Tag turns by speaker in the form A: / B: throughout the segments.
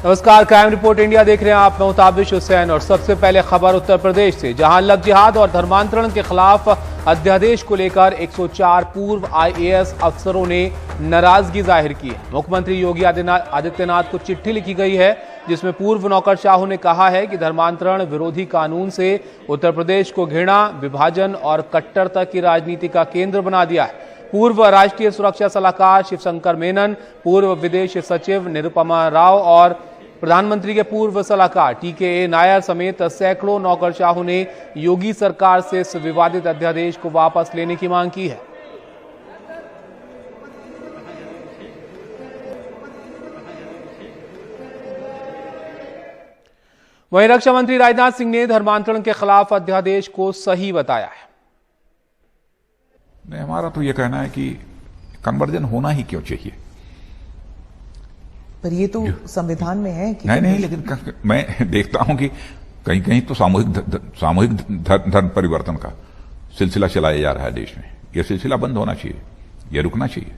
A: नमस्कार, crime report India देख रहे हैं आप। मैं मुताबिश हुसैन और सबसे पहले खबर उत्तर प्रदेश से, जहां लव जिहाद और धर्मांतरण के खिलाफ अध्यादेश को लेकर 104 पूर्व IAS अफसरों ने नाराजगी जाहिर की है। मुख्यमंत्री योगी आदित्यनाथ को चिट्ठी लिखी गई है जिसमें पूर्व नौकरशाहों ने कहा है कि धर्मांतरण विरोधी कानून से उत्तर प्रदेश को घृणा, विभाजन और कट्टरता की राजनीति का केंद्र बना दिया है। पूर्व राष्ट्रीय सुरक्षा सलाहकार शिवशंकर मेनन, पूर्व विदेश सचिव निरुपमा राव और प्रधानमंत्री के पूर्व सलाहकार TKA नायर समेत सैकड़ों नौकरशाहों ने योगी सरकार से इस विवादित अध्यादेश को वापस लेने की मांग की है। वहीं रक्षा मंत्री राजनाथ सिंह ने धर्मांतरण के खिलाफ अध्यादेश को सही बताया है।
B: नहीं, हमारा तो यह कहना है कि कन्वर्जन होना ही क्यों चाहिए,
C: पर ये तो संविधान में है कि
B: नहीं, लेकिन मैं देखता हूं कि कहीं कहीं तो सामूहिक धर्म परिवर्तन का सिलसिला चलाया जा रहा है देश में। यह सिलसिला बंद होना चाहिए, यह रुकना चाहिए।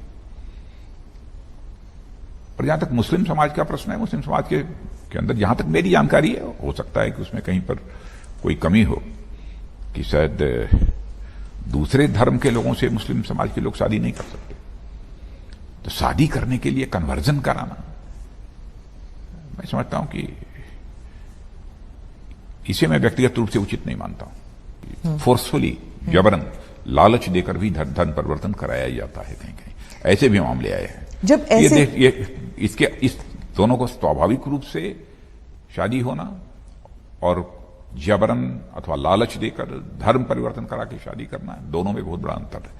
B: और जहां तक मुस्लिम समाज का प्रश्न है, मुस्लिम समाज के अंदर जहां तक मेरी जानकारी है, हो सकता है कि उसमें कहीं पर कोई कमी हो कि शायद दूसरे धर्म के लोगों से मुस्लिम समाज के लोग शादी नहीं कर सकते, तो शादी करने के लिए कन्वर्जन कराना, मैं समझता हूं कि इसे मैं व्यक्तिगत रूप से उचित नहीं मानता हूं। फोर्सफुली, जबरन, लालच देकर भी धर्म परिवर्तन कराया जाता है। कहीं कहीं ऐसे भी मामले आए हैं।
C: जब ऐसे
B: इस दोनों को स्वाभाविक रूप से शादी होना और जबरन अथवा लालच देकर धर्म परिवर्तन करा के शादी करना, दोनों में बहुत बड़ा अंतर है।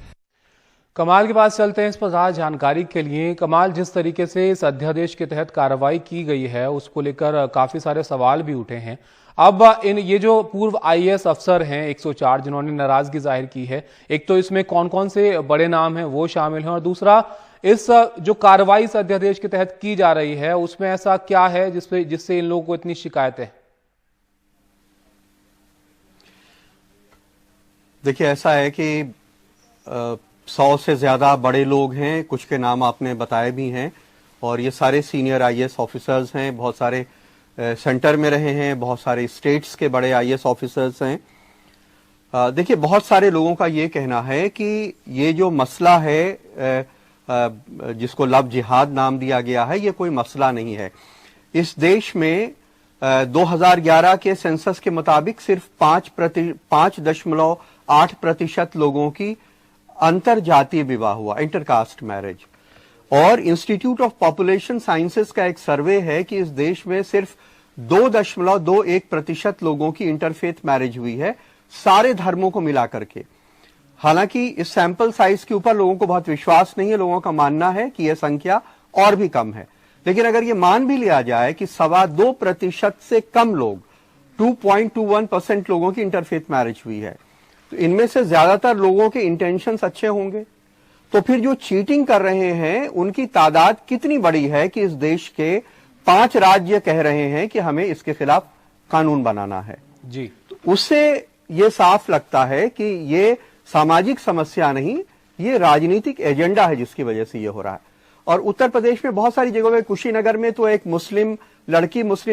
A: कमाल के पास चलते हैं इस पर ज्यादा जानकारी के लिए। कमाल, जिस तरीके से इस अध्यादेश के तहत कार्रवाई की गई है उसको लेकर काफी सारे सवाल भी उठे हैं। अब ये जो पूर्व IAS अफसर हैं 104 जिन्होंने नाराजगी जाहिर की है, एक तो इसमें कौन कौन से बड़े नाम हैं वो शामिल हैं, और दूसरा इस जो कार्रवाई इस अध्यादेश के तहत की जा रही है उसमें ऐसा क्या है जिससे इन लोगों को इतनी शिकायतें?
D: देखिए, ऐसा है कि 100 से ज्यादा बड़े लोग हैं, कुछ के नाम आपने बताए भी हैं, और ये सारे सीनियर IAS ऑफिसर्स हैं। बहुत सारे सेंटर में रहे हैं, बहुत सारे स्टेट्स के बड़े IAS ऑफिसर्स हैं। देखिए, बहुत सारे लोगों का ये कहना है कि ये जो मसला है जिसको लव जिहाद नाम दिया गया है, ये कोई मसला नहीं है। इस देश में 2011 के सेंसस के मुताबिक सिर्फ 5.8% लोगों की अंतर जातीय विवाह हुआ, इंटरकास्ट मैरिज। और इंस्टीट्यूट ऑफ पॉपुलेशन साइंसेस का एक सर्वे है कि इस देश में सिर्फ 2.21% लोगों की इंटरफेथ मैरिज हुई है, सारे धर्मों को मिला करके। हालांकि इस सैंपल साइज के ऊपर लोगों को बहुत विश्वास नहीं है, लोगों का मानना है कि यह संख्या और भी कम है। लेकिन अगर यह मान भी लिया जाए कि 2.25% से कम लोग, 2.21% लोगों की इंटरफेथ मैरिज हुई है, तो इनमें से ज्यादातर लोगों के इंटेंशंस अच्छे होंगे। तो फिर जो चीटिंग कर रहे हैं उनकी तादाद कितनी बड़ी है कि इस देश के 5 राज्य कह रहे हैं कि हमें इसके खिलाफ कानून बनाना है
A: जी।
D: तो उससे यह साफ लगता है कि ये सामाजिक समस्या नहीं, ये राजनीतिक एजेंडा है जिसकी वजह से ये हो रहा है। और उत्तर प्रदेश में बहुत सारी जगहों में, कुशीनगर में तो एक मुस्लिम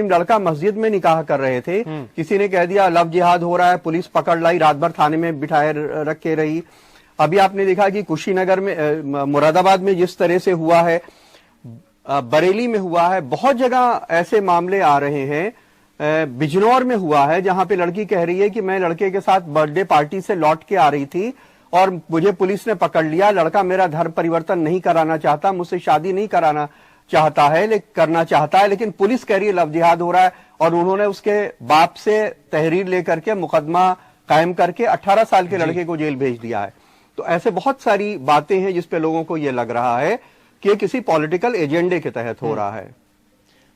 D: लड़का मस्जिद में निकाह कर रहे थे, किसी ने कह दिया लव जिहाद हो रहा है, पुलिस पकड़ लाई, रात भर थाने में बिठाए रखे रही। अभी आपने देखा कि कुशीनगर में, मुरादाबाद में जिस तरह से हुआ है, बरेली में हुआ है, बहुत जगह ऐसे मामले आ रहे हैं। बिजनौर में हुआ है जहां पे लड़की कह रही है कि मैं लड़के के साथ बर्थडे पार्टी से लौट के आ रही थी और मुझे पुलिस ने पकड़ लिया, लड़का मेरा धर्म परिवर्तन नहीं कराना चाहता, मुझसे शादी नहीं करना चाहता है, लेकिन पुलिस कह रही है लव जिहाद हो रहा है। और उन्होंने उसके बाप से तहरीर लेकर के मुकदमा कायम करके 18 साल के लड़के को जेल भेज दिया है। तो ऐसे बहुत सारी बातें हैं जिसपे लोगों को यह लग रहा है कि ये किसी पॉलिटिकल एजेंडे के तहत हो रहा है।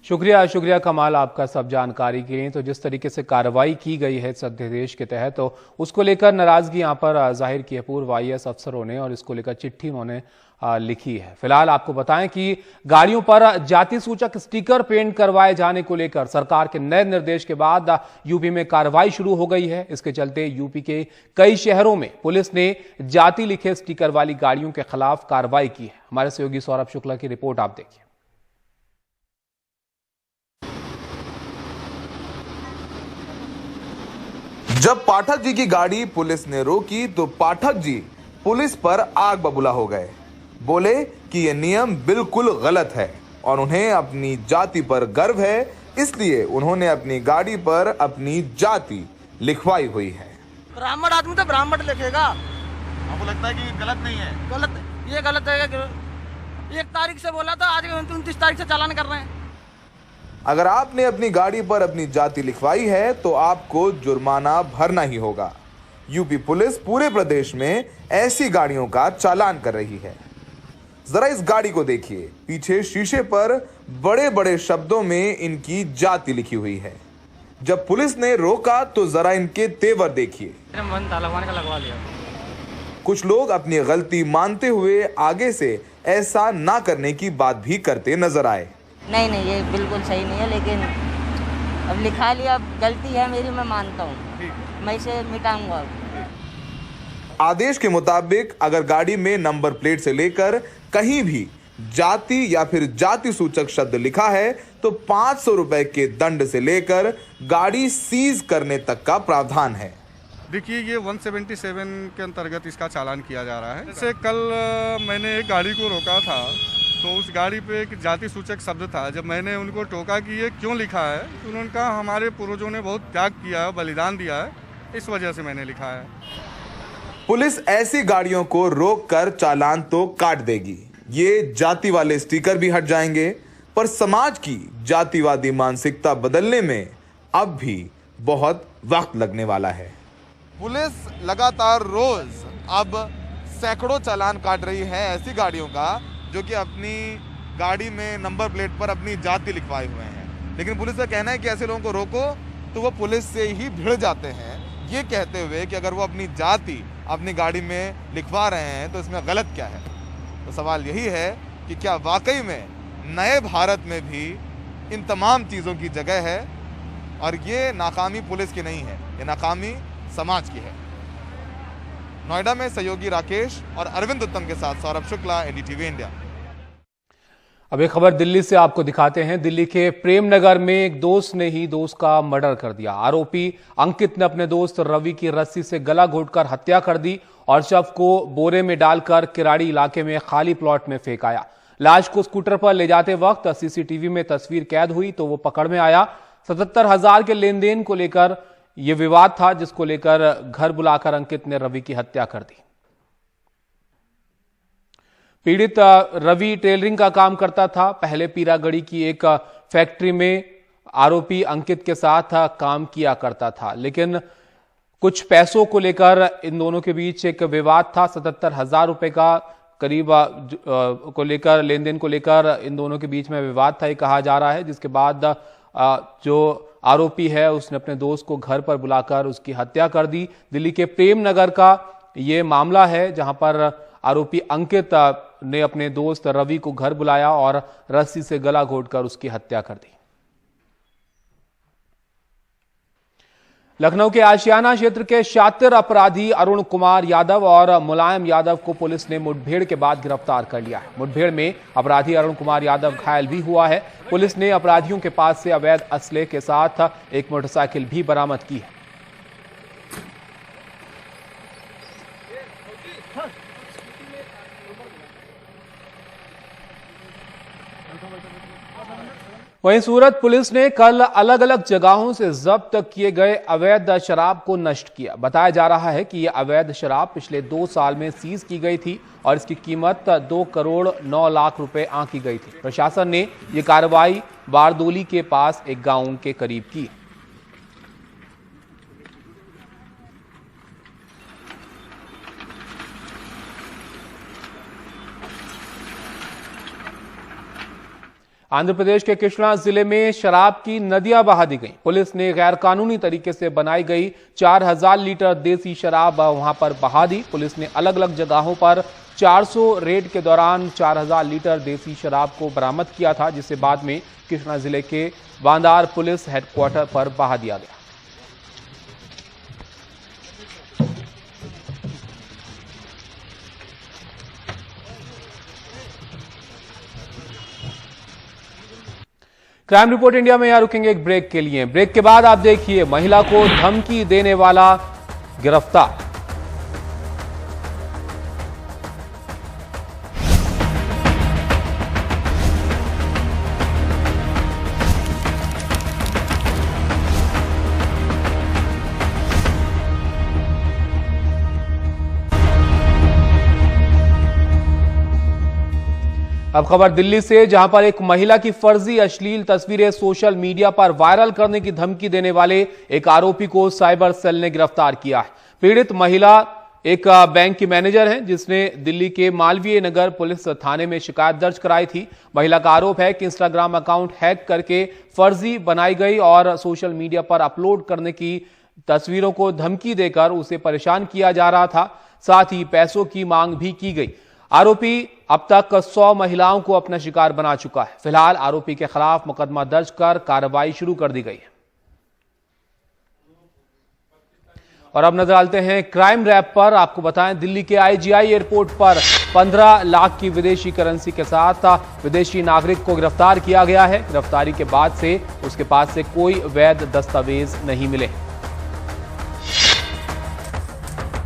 A: शुक्रिया कमाल आपका सब जानकारी के लिए। तो जिस तरीके से कार्रवाई की गई है इस अध्यादेश के तहत, तो उसको लेकर नाराजगी यहां पर जाहिर की है पूर्व IAS अफसरों ने, और इसको लेकर चिट्ठी उन्होंने लिखी है। फिलहाल आपको बताएं कि गाड़ियों पर जाति सूचक स्टिकर पेंट करवाए जाने को लेकर सरकार के नए निर्देश के बाद यूपी में कार्रवाई शुरू हो गई है। इसके चलते यूपी के कई शहरों में पुलिस ने जाति लिखे स्टिकर वाली गाड़ियों के खिलाफ कार्रवाई की है। हमारे सहयोगी सौरभ शुक्ला की रिपोर्ट आप देखिए।
E: जब पाठक जी की गाड़ी पुलिस ने रोकी तो पाठक जी पुलिस पर आग बबूला हो गए। बोले कि यह नियम बिल्कुल गलत है और उन्हें अपनी जाति पर गर्व है, इसलिए उन्होंने अपनी गाड़ी पर अपनी जाति लिखवाई हुई है।
F: ब्राह्मण आदमी तो ब्राह्मण लिखेगा।
G: आपको लगता है कि गलत नहीं है?
F: गलत, ये गलत है कि 1 तारीख से बोला था, आज 29 तारीख से चालान कर रहे हैं।
E: अगर आपने अपनी गाड़ी पर अपनी जाति लिखवाई है तो आपको जुर्माना भरना ही होगा। यूपी पुलिस पूरे प्रदेश में ऐसी गाड़ियों का चालान कर रही है। जरा इस गाड़ी को देखिए, पीछे शीशे पर बड़े बड़े शब्दों में इनकी जाति लिखी हुई है। जब पुलिस ने रोका तो जरा इनके तेवर देखिए।
F: लगवा लिया।
E: कुछ लोग अपनी गलती मानते हुए आगे से ऐसा ना करने की बात भी करते नजर आए।
H: नहीं, ये बिल्कुल सही नहीं है, लेकिन अब लिखा लिया, अब गलती है मेरी, मैं मानता हूँ, मैं इसे मिटाऊंगा।
E: आदेश के मुताबिक अगर गाड़ी में नंबर प्लेट से लेकर कहीं भी जाति या फिर जाति सूचक शब्द लिखा है तो 500 रुपए के दंड से लेकर गाड़ी सीज करने तक का प्रावधान है।
G: देखिए, ये 177 के अंतर्गत इसका चालान किया जा रहा है। जैसे कल मैंने एक गाड़ी को रोका था तो उस गाड़ी पे एक जाति सूचक शब्द था। जब मैंने उनको टोका कि ये क्यों लिखा है तो उन्होंने कहा हमारे पूर्वजों ने बहुत त्याग किया है, बलिदान दिया है, इस वजह से मैंने लिखा है।
E: पुलिस ऐसी गाड़ियों को रोक कर चालान तो काट देगी, ये जाति वाले स्टिकर भी हट जाएंगे, पर समाज की जातिवादी मानसिकता बदलने में अब भी बहुत वक्त लगने वाला है।
I: पुलिस लगातार रोज अब सैकड़ों चालान काट रही है ऐसी गाड़ियों का जो कि अपनी गाड़ी में नंबर प्लेट पर अपनी जाति लिखवाए हुए हैं। लेकिन पुलिस का कहना है कि ऐसे लोगों को रोको तो वो पुलिस से ही भिड़ जाते हैं, ये कहते हुए कि अगर वो अपनी जाति अपनी गाड़ी में लिखवा रहे हैं तो इसमें गलत क्या है। तो सवाल यही है कि क्या वाकई में नए भारत में भी इन तमाम चीज़ों की जगह है, और ये नाकामी पुलिस की नहीं है, ये नाकामी समाज की है। नोएडा में सहयोगी राकेश और अरविंद उत्तम के साथ सौरभ शुक्ला, एनडीटीवी इंडिया।
A: अब एक खबर दिल्ली से आपको दिखाते हैं। दिल्ली के प्रेम नगर में एक दोस्त ने ही दोस्त का मर्डर कर दिया। आरोपी अंकित ने अपने दोस्त रवि की रस्सी से गला घोंटकर हत्या कर दी और शव को बोरे में डालकर किराड़ी इलाके में खाली प्लॉट में फेंक आया। लाश को स्कूटर पर ले जाते वक्त सीसीटीवी में तस्वीर कैद हुई तो वो पकड़ में आया। 77,000 के लेन देन को लेकर यह विवाद था, जिसको लेकर घर बुलाकर अंकित ने रवि की हत्या कर दी। पीड़ित रवि टेलरिंग का काम करता था। पहले पीरागढ़ी की एक फैक्ट्री में आरोपी अंकित के साथ काम किया करता था, लेकिन कुछ पैसों को लेकर इन दोनों के बीच एक विवाद था। 77,000 रुपए का करीब को लेकर, लेन देन को लेकर इन दोनों के बीच में विवाद था, ये कहा जा रहा है। जिसके बाद जो आरोपी है उसने अपने दोस्त को घर पर बुलाकर उसकी हत्या कर दी। दिल्ली के प्रेम नगर का ये मामला है, जहां पर आरोपी अंकित ने अपने दोस्त रवि को घर बुलाया और रस्सी से गला घोंटकर उसकी हत्या कर दी। लखनऊ के आशियाना क्षेत्र के शातिर अपराधी अरुण कुमार यादव और मुलायम यादव को पुलिस ने मुठभेड़ के बाद गिरफ्तार कर लिया है। मुठभेड़ में अपराधी अरुण कुमार यादव घायल भी हुआ है। पुलिस ने अपराधियों के पास से अवैध असले के साथ एक मोटरसाइकिल भी बरामद की है। वहीं सूरत पुलिस ने कल अलग अलग जगहों से जब्त किए गए अवैध शराब को नष्ट किया। बताया जा रहा है कि यह अवैध शराब पिछले 2 साल में सीज की गई थी और इसकी कीमत 2 करोड़ 9 लाख रुपए आंकी गई थी। प्रशासन ने यह कार्रवाई बारदोली के पास एक गांव के करीब की। आंध्र प्रदेश के कृष्णा जिले में शराब की नदियां बहा दी गई। पुलिस ने गैर कानूनी तरीके से बनाई गई 4000 लीटर देसी शराब वहां पर बहा दी। पुलिस ने अलग अलग जगहों पर 400 रेड के दौरान 4000 लीटर देसी शराब को बरामद किया था, जिसे बाद में कृष्णा जिले के बांदार पुलिस हेडक्वार्टर पर बहा दिया गया। क्राइम रिपोर्ट इंडिया में यहां रुकेंगे एक ब्रेक के लिए। ब्रेक के बाद आप देखिए महिला को धमकी देने वाला गिरफ्तार। अब खबर दिल्ली से, जहां पर एक महिला की फर्जी अश्लील तस्वीरें सोशल मीडिया पर वायरल करने की धमकी देने वाले एक आरोपी को साइबर सेल ने गिरफ्तार किया है। पीड़ित महिला एक बैंक की मैनेजर है, जिसने दिल्ली के मालवीय नगर पुलिस थाने में शिकायत दर्ज कराई थी। महिला का आरोप है कि इंस्टाग्राम अकाउंट हैक करके फर्जी बनाई गई और सोशल मीडिया पर अपलोड करने की तस्वीरों को धमकी देकर उसे परेशान किया जा रहा था, साथ ही पैसों की मांग भी की गई। आरोपी अब तक 100 महिलाओं को अपना शिकार बना चुका है। फिलहाल आरोपी के खिलाफ मुकदमा दर्ज कर कार्रवाई शुरू कर दी गई है। और अब नजर डालते हैं क्राइम रैप पर। आपको बताएं, दिल्ली के आईजीआई एयरपोर्ट पर 15 लाख की विदेशी करेंसी के साथ विदेशी नागरिक को गिरफ्तार किया गया है। गिरफ्तारी के बाद से उसके पास से कोई वैध दस्तावेज नहीं मिले।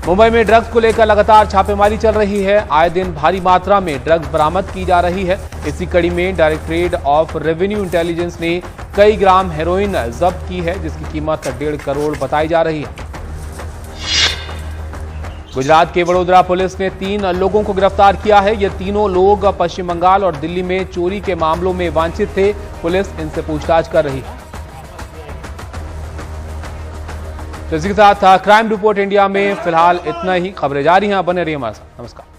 A: मुंबई में ड्रग्स को लेकर लगातार छापेमारी चल रही है। आए दिन भारी मात्रा में ड्रग्स बरामद की जा रही है। इसी कड़ी में डायरेक्टरेट ऑफ रेवेन्यू इंटेलिजेंस ने कई ग्राम हेरोइन जब्त की है, जिसकी कीमत 1.5 करोड़ बताई जा रही है। गुजरात के वडोदरा पुलिस ने 3 लोगों को गिरफ्तार किया है। ये तीनों लोग पश्चिम बंगाल और दिल्ली में चोरी के मामलों में वांछित थे। पुलिस इनसे पूछताछ कर रही है। तो इसी के साथ क्राइम रिपोर्ट इंडिया में फिलहाल इतना ही। खबरें जारी हैं, बने रहिए हमारे साथ। नमस्कार।